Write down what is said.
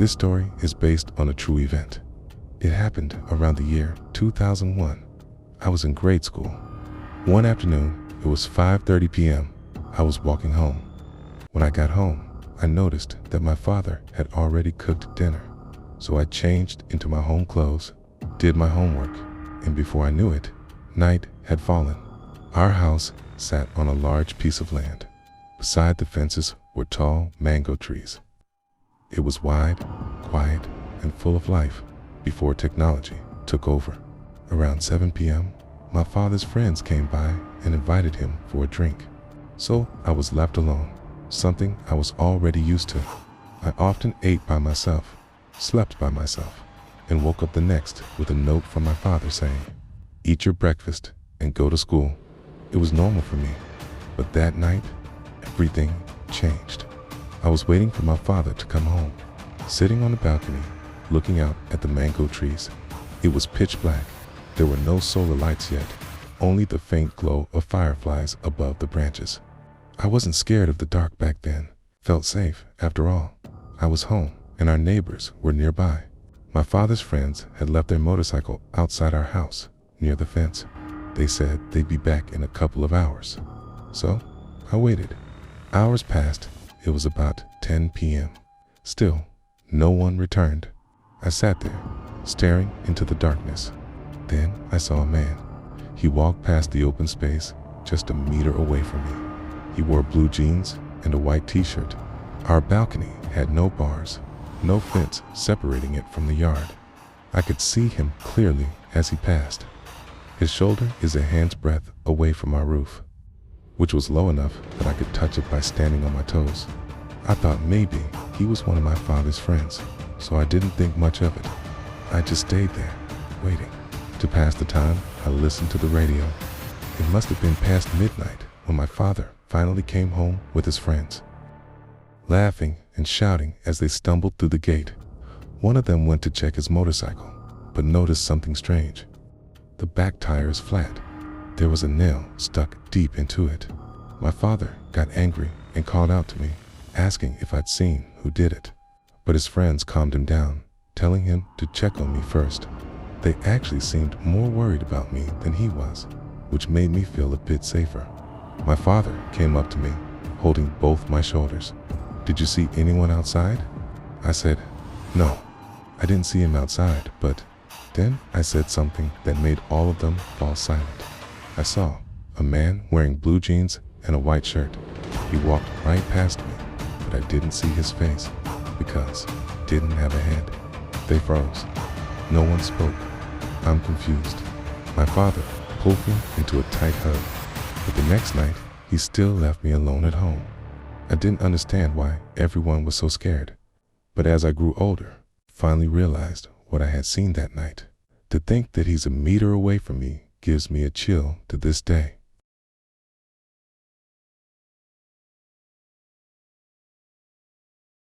This story is based on a true event. It happened around the year 2001. I was in grade school. One afternoon, it was 5:30 p.m. I was walking home. When I got home, I noticed that my father had already cooked dinner. So I changed into my home clothes, did my homework, and before I knew it, night had fallen. Our house sat on a large piece of land. Beside the fences were tall mango trees. It was wide, quiet, and full of life before technology took over. Around 7 p.m., my father's friends came by and invited him for a drink. So I was left alone, something I was already used to. I often ate by myself, slept by myself, and woke up the next with a note from my father saying, "Eat your breakfast and go to school." It was normal for me, but that night, everything changed. I was waiting for my father to come home, sitting on the balcony, looking out at the mango trees. It was pitch black. There were no solar lights yet, only the faint glow of fireflies above the branches. I wasn't scared of the dark back then, felt safe after all. I was home and our neighbors were nearby. My father's friends had left their motorcycle outside our house, near the fence. They said they'd be back in a couple of hours. So I waited. Hours passed. It was about 10 p.m. Still, no one returned. I sat there, staring into the darkness. Then I saw a man. He walked past the open space, just a meter away from me. He wore blue jeans and a white t-shirt. Our balcony had no bars, no fence separating it from the yard. I could see him clearly as he passed. His shoulder is a hand's breadth away from our roof, which was low enough that I could touch it by standing on my toes. I thought maybe he was one of my father's friends, so I didn't think much of it. I just stayed there, waiting. To pass the time, I listened to the radio. It must have been past midnight when my father finally came home with his friends, laughing and shouting as they stumbled through the gate. One of them went to check his motorcycle, but noticed something strange. The back tire is flat. There was a nail stuck deep into it. My father got angry and called out to me, asking if I'd seen who did it. But his friends calmed him down, telling him to check on me first. They actually seemed more worried about me than he was, which made me feel a bit safer. My father came up to me, holding both my shoulders. "Did you see anyone outside?" I said, "No, I didn't see him outside, but..." Then I said something that made all of them fall silent. I saw a man wearing blue jeans and a white shirt. He walked right past me, but I didn't see his face because he didn't have a head. They froze. No one spoke. I'm confused. My father pulled me into a tight hug, but the next night, he still left me alone at home. I didn't understand why everyone was so scared, but as I grew older, finally realized what I had seen that night. To think that he's a meter away from me gives me a chill to this day.